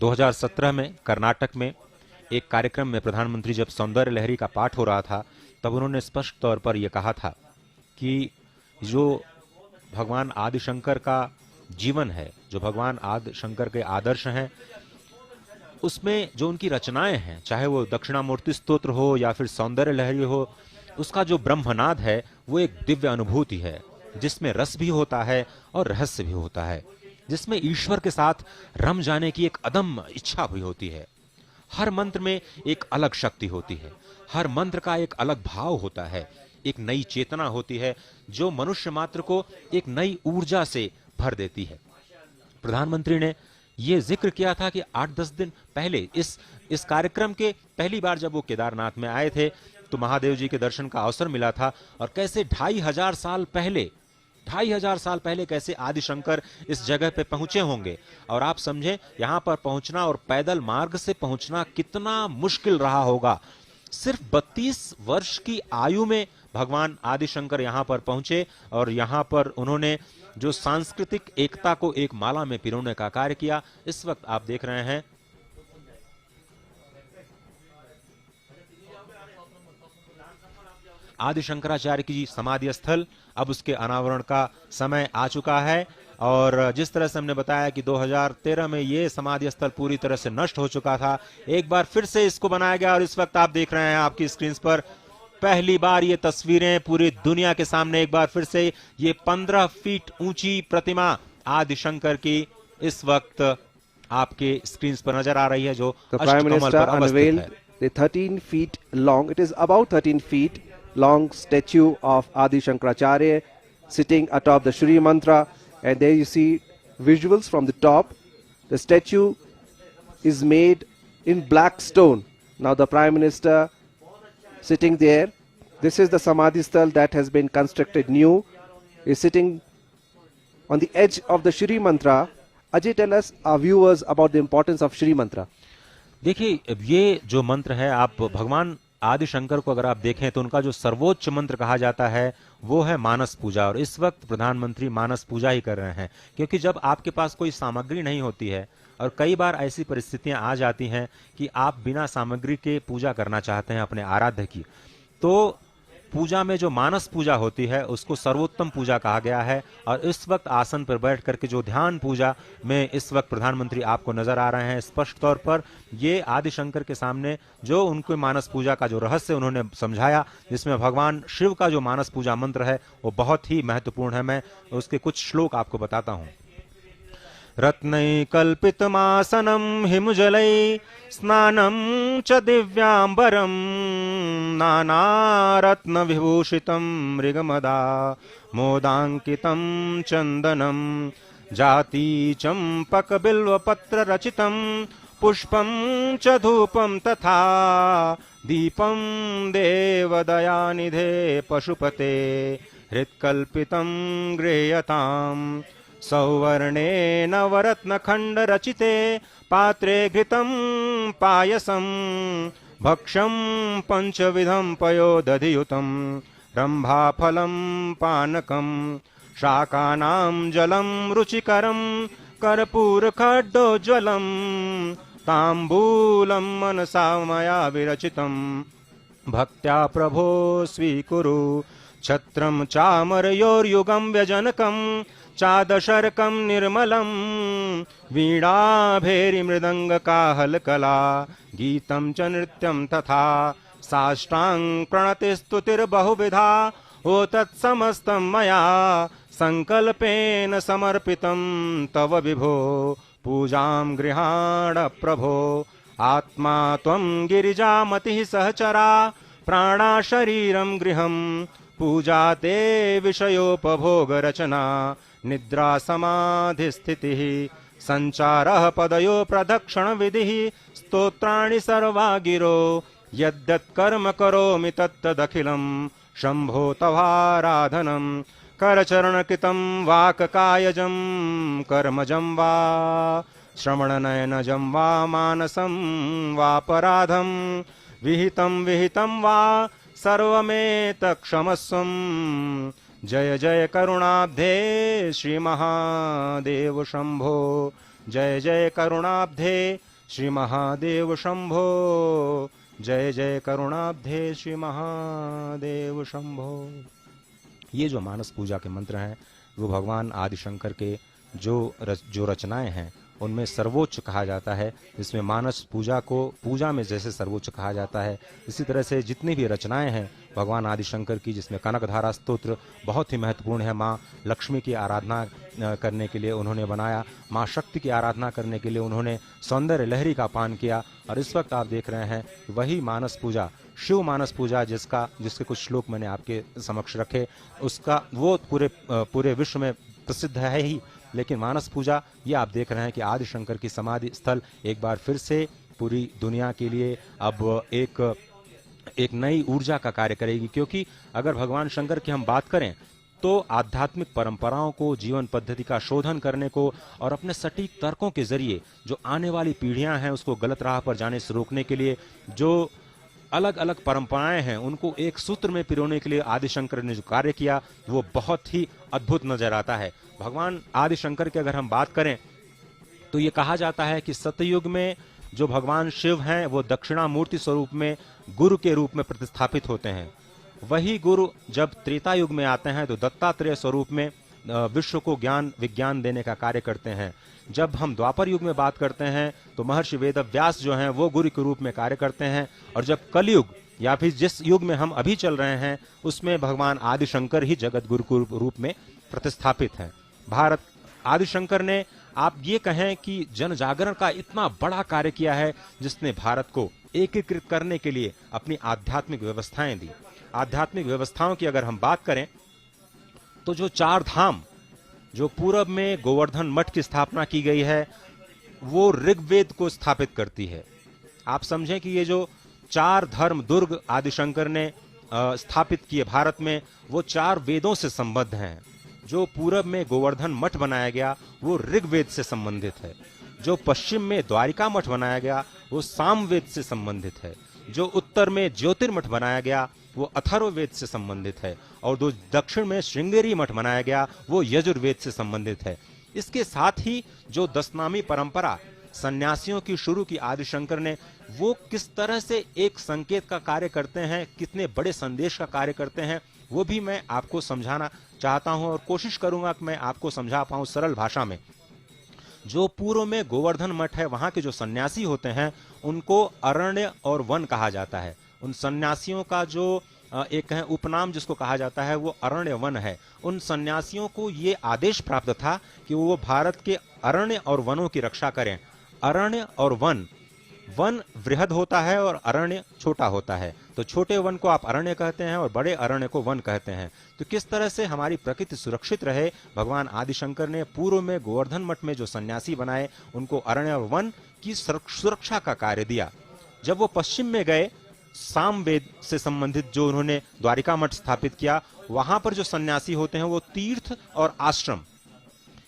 2017 में कर्नाटक में एक कार्यक्रम में प्रधानमंत्री जब सौंदर्य लहरी का पाठ हो रहा था, तब उन्होंने स्पष्ट तौर पर यह कहा था कि जो भगवान आदिशंकर का जीवन है, जो भगवान आदिशंकर के आदर्श हैं, उसमें जो उनकी रचनाएं हैं, चाहे वो दक्षिणामूर्ति स्तोत्र हो या फिर सौंदर्य लहरी हो, उसका जो ब्रह्मनाद है वो एक दिव्य अनुभूति है, जिसमें रस भी होता है और रहस्य भी होता है, जिसमें ईश्वर के साथ रम जाने की एक अदम्य इच्छा भी होती है। हर मंत्र में एक अलग शक्ति होती है, हर मंत्र का एक अलग भाव होता है, एक नई चेतना होती है जो मनुष्य मात्र को एक नई ऊर्जा से भर देती है। प्रधानमंत्री ने यह जिक्र किया था कि 8-10 दिन पहले इस कार्यक्रम के पहली बार जब वो केदारनाथ में आए थे तो महादेव जी के दर्शन का अवसर मिला था, और कैसे 2500 साल पहले कैसे आदिशंकर इस जगह पे पहुंचे होंगे। और आप समझें यहां पर पहुंचना और पैदल मार्ग से पहुंचना कितना मुश्किल रहा होगा। सिर्फ 32 वर्ष की आयु में भगवान आदिशंकर यहां पर पहुंचे और यहां पर उन्होंने जो सांस्कृतिक एकता को एक माला में पिरोने का कार्य किया। इस वक्त आप देख रहे हैं आदि शंकराचार्य की समाधि स्थल, अब उसके अनावरण का समय आ चुका है। और जिस तरह से हमने बताया कि 2013 में ये समाधि स्थल पूरी तरह से नष्ट हो चुका था, एक बार फिर से इसको बनाया गया और इस वक्त आप देख रहे हैं आपकी स्क्रीन पर पहली बार ये तस्वीरें पूरी दुनिया के सामने एक बार फिर से ये 15 फीट ऊंची प्रतिमा आदिशंकर की इस वक्त आपके स्क्रीन पर नजर आ रही है, जो अष्टकमल पर अवस्थित है। The 13 feet long, it is about 13 feet long statue of Adi Shankaracharya sitting atop the Shri Mantra, and there you see visuals from the top. The statue is made in black stone. Now the Prime Minister sitting there, this is the Samadhi Sthal that has been constructed new, is sitting on the edge of the Shri Mantra. Ajay, tell us, our viewers, about the importance of Shri Mantra. देखिए, ये जो मंत्र है, आप भगवान आदि शंकर को अगर आप देखें तो उनका जो सर्वोच्च मंत्र कहा जाता है वो है मानस पूजा। और इस वक्त प्रधानमंत्री मानस पूजा ही कर रहे हैं, क्योंकि जब आपके पास कोई सामग्री नहीं होती है और कई बार ऐसी परिस्थितियां आ जाती हैं कि आप बिना सामग्री के पूजा करना चाहते हैं अपने आराध्य की, तो पूजा में जो मानस पूजा होती है उसको सर्वोत्तम पूजा कहा गया है। और इस वक्त आसन पर बैठ करके जो ध्यान पूजा में इस वक्त प्रधानमंत्री आपको नजर आ रहे हैं, स्पष्ट तौर पर ये आदिशंकर के सामने जो उनको मानस पूजा का जो रहस्य उन्होंने समझाया, जिसमें भगवान शिव का जो मानस पूजा मंत्र है वो बहुत ही महत्वपूर्ण है। मैं उसके कुछ श्लोक आपको बताता हूं। रत्नैकल्पितमासनं हिमजलै स्नानं च दिव्याम्बरं नानारत्नविभूषितं मृगमदा मोदाङ्कितं चन्दनं जातिचम्पकबिल्वपत्ररचितं पुष्पं च धूपं तथा दीपं देवदयानिधे पशुपते हृत्कल्पितं गृह्यताम् सौवर्णे नवरत्नखंड रचिते पात्रे घृतं पायसं भक्षं पंचविधं पयोदधियुतं रंभाफलं पानकं शाकानां जलं रुचिकरं कर्पूरखड्डोज्ज्वलं ताम्बूलं मनसा मया विरचितं भक्त्या प्रभो स्वीकुरु छत्रं चामरयोर्युगं व्यजनकं चादशर्कं निर्मलं वीणाभेरीमृदङ्गकाहलकला गीतं च नृत्यं तथा साष्टांग प्रणतिस्तुतिर्बहुविधा ओ तत्समस्तं मया संकल्पेन समर्पितं तव विभो पूजां गृहाण प्रभो आत्मा त्वं गिरिजामतिः सहचरा प्राणा शरीरं गृहं पूजा ते विषयोपभोग रचना निद्रा समाधि स्थितिः संचारः पदयो प्रदक्षिण विधिः स्तोत्राणि सर्वा गिरो यद्यत् कर्म करोमि तत्तदखिलं शंभो तवाराधनं करचरणकृतं वाक्कायजं कर्मजं वा श्रवणनयनजं वा मानसं वापराधं विहितं वा सर्वमेतत्क्षमस्वं जय जय करुणाब्धे श्री महादेव शंभो जय जय करुणाब्धे श्री महादेव शंभो, जय जय करुणाब्धे श्री महादेव शंभो। ये जो मानस पूजा के मंत्र हैं वो भगवान आदिशंकर के जो रचनाएं हैं उनमें सर्वोच्च कहा जाता है। जिसमें मानस पूजा को पूजा में जैसे सर्वोच्च कहा जाता है, इसी तरह से जितनी भी रचनाएं हैं भगवान आदिशंकर की, जिसमें कनकधारा स्तोत्र बहुत ही महत्वपूर्ण है। माँ लक्ष्मी की आराधना करने के लिए उन्होंने बनाया, माँ शक्ति की आराधना करने के लिए उन्होंने सौंदर्य लहरी का पान किया। और इस वक्त आप देख रहे हैं वही मानस पूजा, शिव मानस पूजा, जिसके कुछ श्लोक मैंने आपके समक्ष रखे, उसका वो पूरे विश्व में प्रसिद्ध है ही। लेकिन मानस पूजा ये आप देख रहे हैं कि आदिशंकर की समाधि स्थल एक बार फिर से पूरी दुनिया के लिए अब एक नई ऊर्जा का कार्य करेगी। क्योंकि अगर भगवान शंकर की हम बात करें तो आध्यात्मिक परंपराओं को, जीवन पद्धति का शोधन करने को और अपने सटीक तर्कों के जरिए जो आने वाली पीढ़ियां हैं उसको गलत राह पर जाने से रोकने के लिए जो अलग अलग परंपराएं हैं उनको एक सूत्र में पिरोने के लिए आदिशंकर ने जो कार्य किया वो बहुत ही अद्भुत नजर आता है। भगवान आदिशंकर की अगर हम बात करें तो ये कहा जाता है कि सतयुग में जो भगवान शिव हैं वो दक्षिणामूर्ति स्वरूप में गुरु के रूप में प्रतिस्थापित होते हैं। वही गुरु जब त्रेता युग में आते हैं तो दत्तात्रेय स्वरूप में विश्व को ज्ञान विज्ञान देने का कार्य करते हैं। जब हम द्वापर युग में बात करते हैं तो महर्षि वेदव्यास जो हैं वो गुरु के रूप में कार्य करते हैं। और जब कलयुग या फिर जिस युग में हम अभी चल रहे हैं उसमें भगवान आदिशंकर ही जगत गुरु के रूप में प्रतिस्थापित हैं। भारत आदिशंकर ने आप ये कहें कि जन जागरण का इतना बड़ा कार्य किया है जिसने भारत को एकीकृत करने के लिए अपनी आध्यात्मिक व्यवस्थाएं दी। आध्यात्मिक व्यवस्थाओं की अगर हम बात करें तो जो चार धाम, जो पूरब में गोवर्धन मठ की स्थापना की गई है वो ऋग्वेद को स्थापित करती है। आप समझें कि ये जो चार धर्म दुर्ग आदिशंकर ने स्थापित किए भारत में वो चार वेदों से संबद्ध हैं। जो पूरब में गोवर्धन मठ बनाया गया वो ऋग्वेद से संबंधित है। जो पश्चिम में द्वारिका मठ बनाया गया वो सामवेद से संबंधित है। जो उत्तर में ज्योतिर्मठ बनाया गया वो अथर्ववेद से संबंधित है। और जो दक्षिण में श्रृंगेरी मठ बनाया गया वो यजुर्वेद से संबंधित है। इसके साथ ही जो दशनामी परंपरा सन्यासियों की शुरू की आदिशंकर ने, वो किस तरह से एक संकेत का कार्य करते हैं, कितने बड़े संदेश का कार्य करते हैं, वो भी मैं आपको समझाना चाहता हूं और कोशिश करूंगा कि मैं आपको समझा पाऊं सरल भाषा में। जो पूर्व में गोवर्धन मठ है वहां के जो सन्यासी होते हैं उनको अरण्य और वन कहा जाता है। उन सन्यासियों का जो एक है उपनाम जिसको कहा जाता है वो अरण्य वन है। उन सन्यासियों को ये आदेश प्राप्त था कि वो भारत के अरण्य और वनों की रक्षा करें। अरण्य और वन, वन वृहद होता है और अरण्य छोटा होता है, तो छोटे वन को आप अरण्य कहते हैं और बड़े अरण्य को वन कहते हैं। तो किस तरह से हमारी प्रकृति सुरक्षित रहे, भगवान आदिशंकर ने पूर्व में गोवर्धन मठ में जो सन्यासी बनाए उनको अरण्य और वन की सुरक्षा का कार्य दिया। जब वो पश्चिम में गए, सामवेद से संबंधित जो उन्होंने द्वारिका मठ स्थापित किया, वहां पर जो सन्यासी होते हैं वो तीर्थ और आश्रम,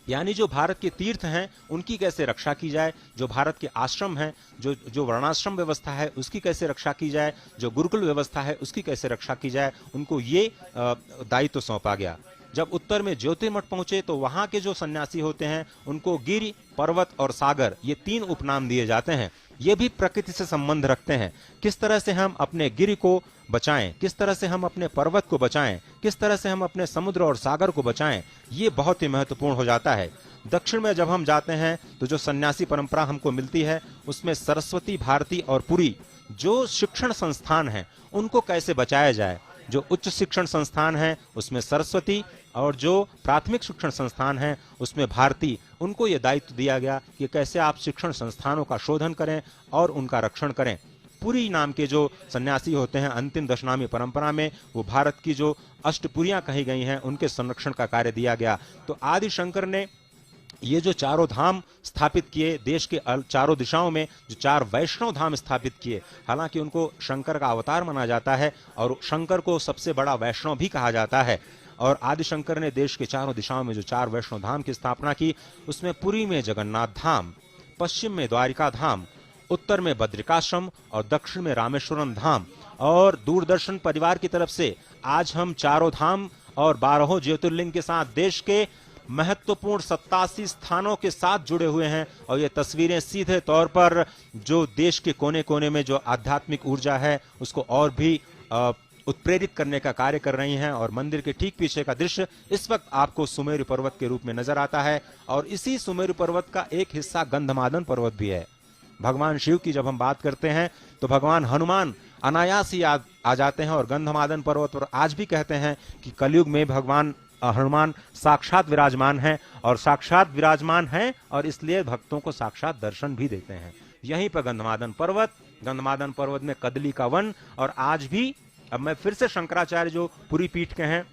यानी जो भारत के तीर्थ हैं उनकी कैसे रक्षा की जाए, जो भारत के आश्रम हैं, जो वर्णाश्रम व्यवस्था है उसकी कैसे रक्षा की जाए, जो गुरुकुल व्यवस्था है उसकी कैसे रक्षा की जाए, उनको ये दायित्व सौंपा गया। जब उत्तर में ज्योतिर्मठ पहुंचे तो वहां के जो सन्यासी होते हैं उनको गिरि, पर्वत और सागर, ये तीन उपनाम दिए जाते हैं। ये भी प्रकृति से संबंध रखते हैं। किस तरह से हम अपने गिरि को बचाएं, किस तरह से हम अपने पर्वत को बचाएं, किस तरह से हम अपने समुद्र और सागर को बचाएं, ये बहुत ही महत्वपूर्ण हो जाता है। दक्षिण में जब हम जाते हैं तो जो सन्यासी परंपरा हमको मिलती है उसमें सरस्वती, भारती और पुरी जो शिक्षण संस्थान हैं उनको कैसे बचाया जाए। जो उच्च शिक्षण संस्थान है उसमें सरस्वती और जो प्राथमिक शिक्षण संस्थान है उसमें भारती, उनको ये दायित्व दिया गया कि कैसे आप शिक्षण संस्थानों का शोधन करें और उनका रक्षण करें। पुरी नाम के जो सन्यासी होते हैं अंतिम दशनामी परंपरा में, वो भारत की जो अष्टपुरियां कही गई हैं उनके संरक्षण का कार्य दिया गया। तो आदिशंकर ने ये जो चारों धाम स्थापित किए, देश के चारों दिशाओं में जो चार वैष्णव धाम स्थापित किए, हालांकि उनको शंकर का अवतार माना जाता है और शंकर को सबसे बड़ा वैष्णव भी कहा जाता है। और आदिशंकर ने देश के चारों दिशाओं में जो चार वैष्णव धाम की स्थापना की, उसमें पुरी में जगन्नाथ धाम, पश्चिम में द्वारिका धाम, उत्तर में बद्रिकाश्रम और दक्षिण में रामेश्वरम धाम। और दूरदर्शन परिवार की तरफ से आज हम चारों धाम और 12 ज्योतिर्लिंग के साथ देश के महत्वपूर्ण 87 स्थानों के साथ जुड़े हुए हैं। और ये तस्वीरें सीधे तौर पर जो देश के कोने कोने में जो आध्यात्मिक ऊर्जा है उसको और भी उत्प्रेरित करने का कार्य कर रही हैं। और मंदिर के ठीक पीछे का दृश्य इस वक्त आपको सुमेरु पर्वत के रूप में नजर आता है। और इसी सुमेरु पर्वत का एक हिस्सा गंधमादन पर्वत भी है। भगवान शिव की जब हम बात करते हैं तो भगवान हनुमान अनायास ही आ जाते हैं। और गंधमादन पर्वत पर आज भी कहते हैं कि कलयुग में भगवान हनुमान साक्षात विराजमान हैं। और साक्षात विराजमान हैं और इसलिए भक्तों को साक्षात दर्शन भी देते हैं। यहीं पर गंधमादन पर्वत में कदली का वन। और आज भी अब मैं फिर से शंकराचार्य जो पूरी पीठ के हैं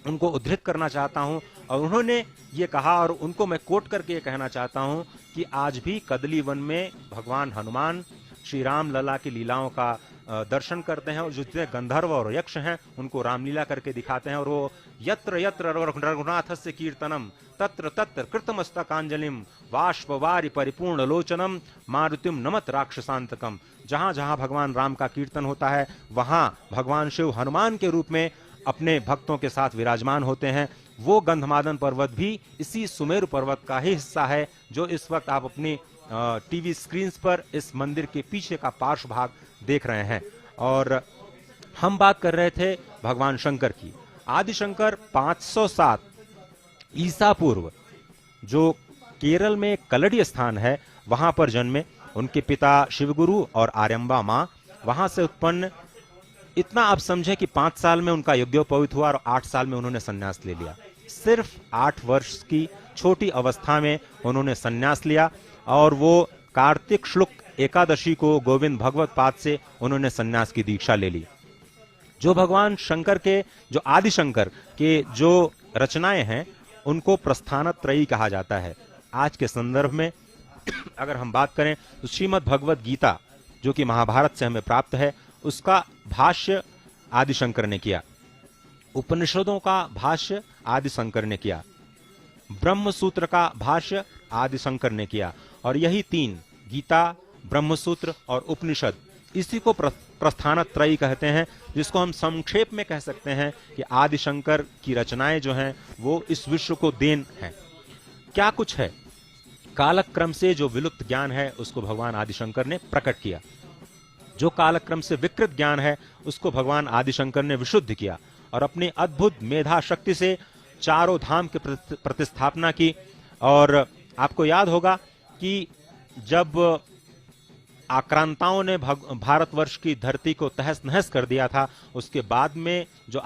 उनको उद्धृत करना चाहता हूं। और उन्होंने ये कहा और उनको मैं कोट करके ये कहना चाहता हूं कि आज भी कदली वन में भगवान हनुमान श्री राम लला की लीलाओं का दर्शन करते हैं। और जितने गंधर्व और यक्ष हैं उनको रामलीला करके दिखाते हैं। और वो यत्र यत्र रघुनाथस्य कीर्तनम तत्र तत्र कृतमस्तकांजलिम वाष्पवारि परिपूर्ण लोचनम मारुतिम नमत राक्षसांतकम। जहां जहां भगवान राम का कीर्तन होता है वहां भगवान शिव हनुमान के रूप में अपने भक्तों के साथ विराजमान होते हैं। वो गंधमादन पर्वत भी इसी सुमेरु पर्वत का ही हिस्सा है जो इस वक्त आप अपनी टीवी स्क्रीन पर इस मंदिर के पीछे का पार्श्व भाग देख रहे हैं। और हम बात कर रहे थे भगवान शंकर की। आदिशंकर 507 ईसा पूर्व जो केरल में कलड़ी स्थान है वहां पर जन्मे। उनके पिता शिवगुरु और आर्यम्बा मां वहां से उत्पन्न। इतना आप समझे कि 5 साल में उनका यज्ञोपवीत हुआ और 8 साल में उन्होंने संन्यास ले लिया। सिर्फ 8 वर्ष की छोटी अवस्था में उन्होंने संन्यास लिया। और वो कार्तिक शुक्ल एकादशी को गोविंद भगवत पाद से उन्होंने संन्यास की दीक्षा ले ली। जो भगवान शंकर के जो आदिशंकर के जो रचनाएं हैं उनको प्रस्थानत्रयी कहा जाता है। आज के संदर्भ में अगर हम बात करें तो श्रीमद् भगवत गीता जो कि महाभारत से हमें प्राप्त है उसका भाष्य आदिशंकर ने किया। उपनिषदों का भाष्य आदिशंकर ने किया। ब्रह्म सूत्र का भाष्य आदिशंकर ने किया। और यही 3 गीता, ब्रह्मसूत्र और उपनिषद इसी को प्रस्थानत्रयी कहते हैं, जिसको हम संक्षेप में कह सकते हैं कि आदिशंकर की रचनाएं जो हैं वो इस विश्व को देन है। क्या कुछ है? कालक्रम से जो विलुप्त ज्ञान है उसको भगवान आदिशंकर ने प्रकट किया। जो कालक्रम से विकृत ज्ञान है उसको भगवान आदिशंकर ने विशुद्ध किया और अपनी अद्भुत मेधा शक्ति से चारों धाम की प्रतिस्थापना की। और आपको याद होगा कि जब आक्रांताओं ने भारतवर्ष की धरती को तहस नहस कर दिया था, उसके बाद में जो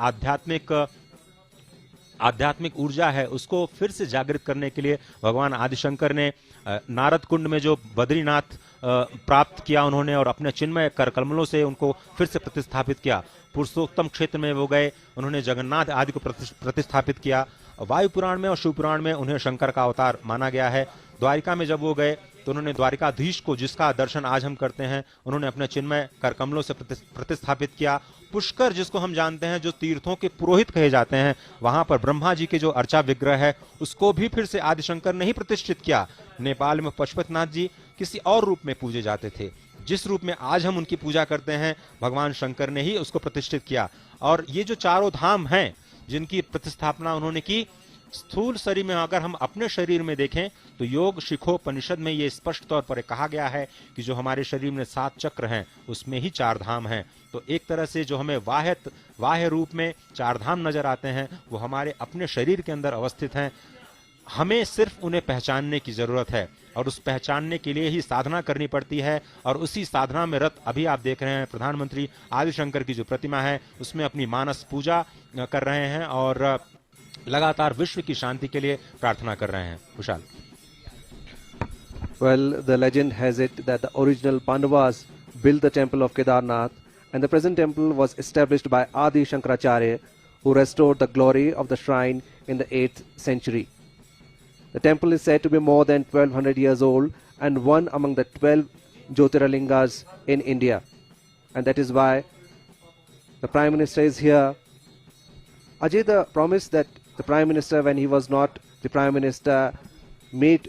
आध्यात्मिक ऊर्जा है उसको फिर से जागृत करने के लिए भगवान आदिशंकर ने नारद कुंड में जो बद्रीनाथ प्राप्त किया उन्होंने और अपने चिन्मय करकमलों से उनको फिर से प्रतिस्थापित किया। पुरुषोत्तम क्षेत्र में वो गए, उन्होंने जगन्नाथ आदि को प्रतिस्थापित किया। वायु पुराण में और शिव पुराण में उन्हें शंकर का अवतार माना गया है। द्वारिका में जब वो गए तो उन्होंने द्वारिकाधीश को, जिसका दर्शन आज हम करते हैं, उन्होंने अपने चिन्मय करकमलों से प्रतिस्थापित किया। पुष्कर, जिसको हम जानते हैं जो तीर्थों के पुरोहित कहे जाते हैं, वहां पर ब्रह्मा जी के जो अर्चा विग्रह है उसको भी फिर से आदिशंकर ने ही प्रतिष्ठित किया। नेपाल में पशुपतिनाथ जी किसी और रूप में पूजे जाते थे, जिस रूप में आज हम उनकी पूजा करते हैं भगवान शंकर ने ही उसको प्रतिष्ठित किया। और ये जो चारों धाम हैं जिनकी प्रतिस्थापना उन्होंने की, स्थूल शरीर में अगर हम अपने शरीर में देखें तो योग शिखोपनिषद में ये स्पष्ट तौर पर कहा गया है कि जो हमारे शरीर में 7 चक्र हैं उसमें ही 4 धाम हैं। तो एक तरह से जो हमें बाह्य रूप में 4 धाम नजर आते हैं वो हमारे अपने शरीर के अंदर अवस्थित हैं। हमें सिर्फ उन्हें पहचानने की जरूरत है और उस पहचानने के लिए ही साधना करनी पड़ती है। और उसी साधना में रत अभी आप देख रहे हैं प्रधानमंत्री आदिशंकर की जो प्रतिमा है उसमें अपनी मानस पूजा कर रहे हैं और लगातार विश्व की शांति के लिए प्रार्थना कर रहे हैं। विशाल। Well, the legend has it that the original Pandavas built the temple of Kedarnath, and the present temple was established by Adi Shankaracharya, who restored the glory of the shrine in the 8th century. The temple is said to be more than 1200 years old and one among the 12 Jyotirlingas in India, and that is why the Prime Minister is here. Ajay, the promise that the Prime Minister, when he was not the Prime Minister, made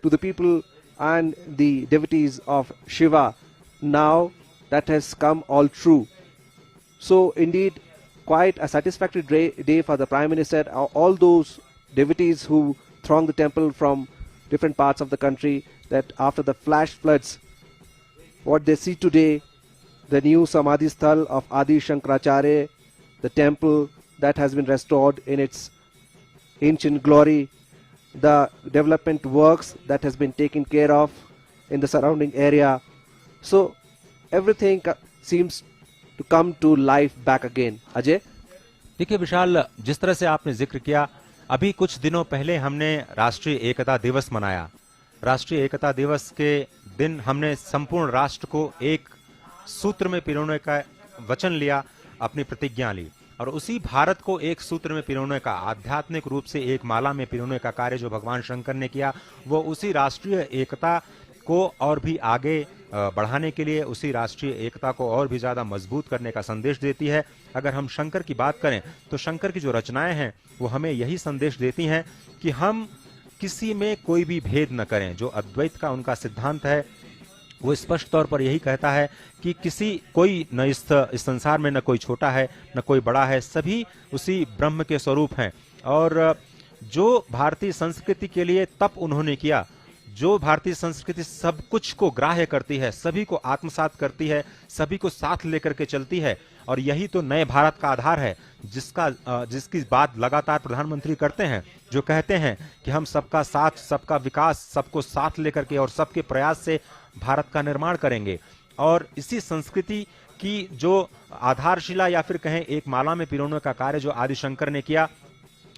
to the people and the devotees of Shiva, now that has come all true. So indeed, quite a satisfactory day for the Prime Minister. All those devotees who throng the temple from different parts of the country, that after the flash floods, what they see today, the new Samadhi Sthal of Adi Shankaracharya, the temple that has been restored in its ancient glory, the development works that has been taken care of in the surrounding area. So everything seems to come to life back again. Ajay? देखिए विशाल, जिस तरह से आपने जिक्र किया, अभी कुछ दिनों पहले हमने राष्ट्रीय एकता दिवस मनाया। राष्ट्रीय एकता दिवस के दिन हमने संपूर्ण राष्ट्र को एक सूत्र में पिरोने का वचन लिया, अपनी प्रतिज्ञा ली, और उसी भारत को एक सूत्र में पिरोने का, आध्यात्मिक रूप से एक माला में पिरोने का कार्य जो भगवान शंकर ने किया, वो उसी राष्ट्रीय एकता को और भी आगे बढ़ाने के लिए, उसी राष्ट्रीय एकता को और भी ज्यादा मजबूत करने का संदेश देती है। अगर हम शंकर की बात करें तो शंकर की जो रचनाएं हैं वो हमें यही संदेश देती हैं कि हम किसी में कोई भी भेद न करें। जो अद्वैत का उनका सिद्धांत है वो स्पष्ट तौर पर यही कहता है कि कोई न इस संसार में न कोई छोटा है न कोई बड़ा है, सभी उसी ब्रह्म के स्वरूप हैं। और जो भारतीय संस्कृति के लिए तप उन्होंने किया, जो भारतीय संस्कृति सब कुछ को ग्राह्य करती है, सभी को आत्मसात करती है, सभी को साथ लेकर के चलती है, और यही तो नए भारत का आधार है, जिसकी बात लगातार प्रधानमंत्री करते हैं, जो कहते हैं कि हम सबका साथ, सबका विकास, सबको साथ लेकर के और सबके प्रयास से भारत का निर्माण करेंगे। और इसी संस्कृति की जो आधारशिला या फिर कहें एक माला में पिरोने का कार्य जो आदि शंकर ने किया,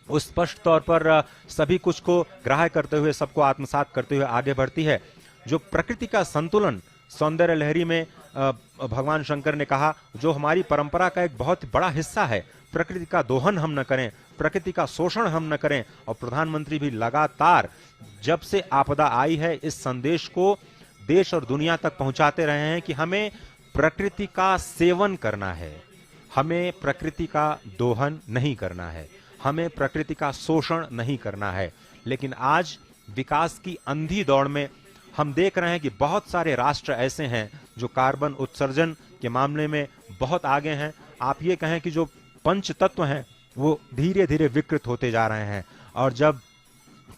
वो स्पष्ट तौर पर सभी कुछ को ग्राह्य करते हुए, सबको आत्मसात करते हुए आगे बढ़ती है। जो प्रकृति का संतुलन सौंदर्य लहरी में भगवान शंकर ने कहा, जो हमारी परंपरा का एक बहुत बड़ा हिस्सा है, प्रकृति का दोहन हम न करें, प्रकृति का शोषण हम न करें। और प्रधानमंत्री भी लगातार जब से आपदा आई है इस संदेश को देश और दुनिया तक पहुंचाते रहे हैं कि हमें प्रकृति का सेवन करना है, हमें प्रकृति का दोहन नहीं करना है, हमें प्रकृति का शोषण नहीं करना है। लेकिन आज विकास की अंधी दौड़ में हम देख रहे हैं कि बहुत सारे राष्ट्र ऐसे हैं जो कार्बन उत्सर्जन के मामले में बहुत आगे हैं। आप ये कहें कि जो पंच तत्व हैं वो धीरे धीरे विकृत होते जा रहे हैं। और जब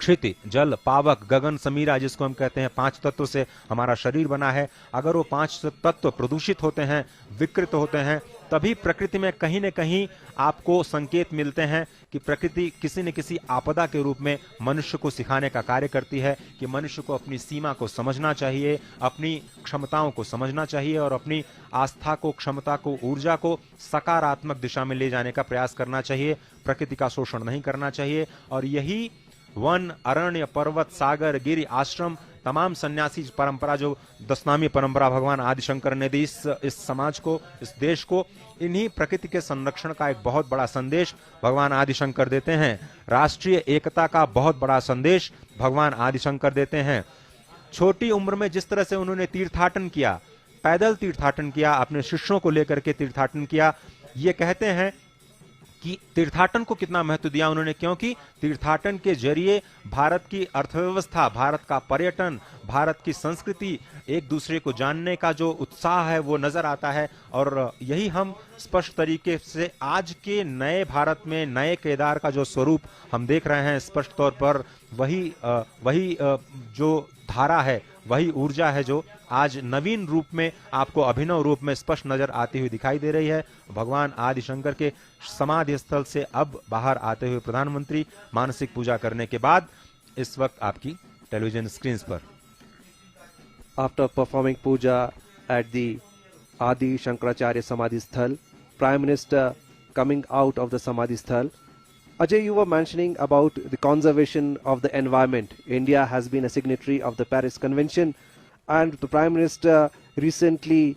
क्षिति, जल, पावक, गगन, समीरा, जिसको हम कहते हैं 5 तत्व से हमारा शरीर बना है, अगर वो 5 तत्व प्रदूषित होते हैं, विकृत होते हैं, तभी प्रकृति में कहीं न कहीं आपको संकेत मिलते हैं कि प्रकृति किसी न किसी आपदा के रूप में मनुष्य को सिखाने का कार्य करती है कि मनुष्य को अपनी सीमा को समझना चाहिए, अपनी क्षमताओं को समझना चाहिए और अपनी आस्था को, क्षमता को, ऊर्जा को सकारात्मक दिशा में ले जाने का प्रयास करना चाहिए। प्रकृति का शोषण नहीं करना चाहिए। और यही वन, अरण्य, पर्वत, सागर, गिरि, आश्रम, तमाम सन्यासी परंपरा, जो 10नामी परंपरा भगवान आदि शंकर ने दी इस समाज को, इस देश को, इन्हीं प्रकृति के संरक्षण का एक बहुत बड़ा संदेश भगवान आदि शंकर देते हैं। राष्ट्रीय एकता का बहुत बड़ा संदेश भगवान आदि शंकर देते हैं। छोटी उम्र में जिस तरह से उन्होंने तीर्थाटन किया, पैदल तीर्थाटन किया, अपने शिष्यों को लेकर के तीर्थाटन किया, ये कहते हैं कि तीर्थाटन को कितना महत्व दिया उन्होंने, क्योंकि तीर्थाटन के जरिए भारत की अर्थव्यवस्था, भारत का पर्यटन, भारत की संस्कृति, एक दूसरे को जानने का जो उत्साह है वो नजर आता है। और यही हम स्पष्ट तरीके से आज के नए भारत में, नए केदार का जो स्वरूप हम देख रहे हैं, स्पष्ट तौर पर वही जो धारा है, वही ऊर्जा है जो आज नवीन रूप में, आपको अभिनव रूप में स्पष्ट नजर आती हुई दिखाई दे रही है। भगवान आदि शंकर के समाधि स्थल से अब बाहर आते हुए प्रधानमंत्री मानसिक पूजा करने के बाद इस वक्त आपकी टेलीविजन स्क्रीन पर। After performing puja at the Adi Shankaracharya Samadhi Sthal, Prime Minister coming out of the Samadhi Sthal, Ajay, you were mentioning about the conservation of the environment. India has been a signatory of the Paris Convention, and the Prime Minister recently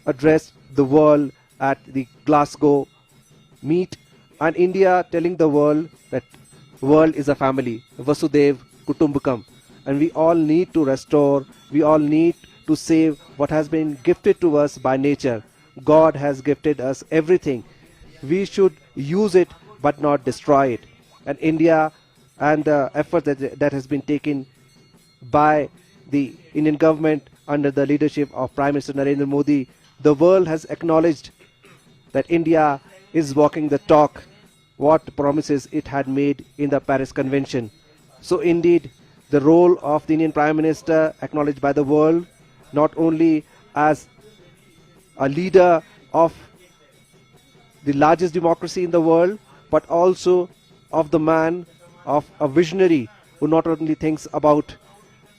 addressed the world at the Glasgow meet, and India telling the world that world is a family, Vasudev Kutumbakam, and we all need to restore, we all need to save what has been gifted to us by nature. God has gifted us everything. We should use it but not destroy it. And India and the effort that has been taken by the Indian government under the leadership of Prime Minister Narendra Modi, the world has acknowledged that India is walking the talk, what promises it had made in the Paris Convention. So indeed, the role of the Indian Prime Minister, acknowledged by the world, not only as a leader of the largest democracy in the world, but also of the man, of a visionary who not only thinks about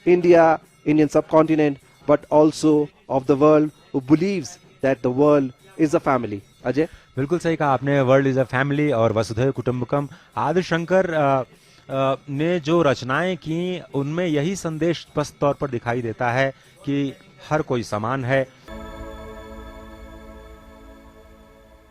India, Indian subcontinent, but also of the world, who believes that the world is a family. Ajay? बिल्कुल सही कहा आपने, world is a family और वसुधैव कुटुंबकम। आदि शंकर ने जो रचनाएं की उनमें यही संदेश स्पष्ट तौर पर दिखाई देता है कि हर कोई समान है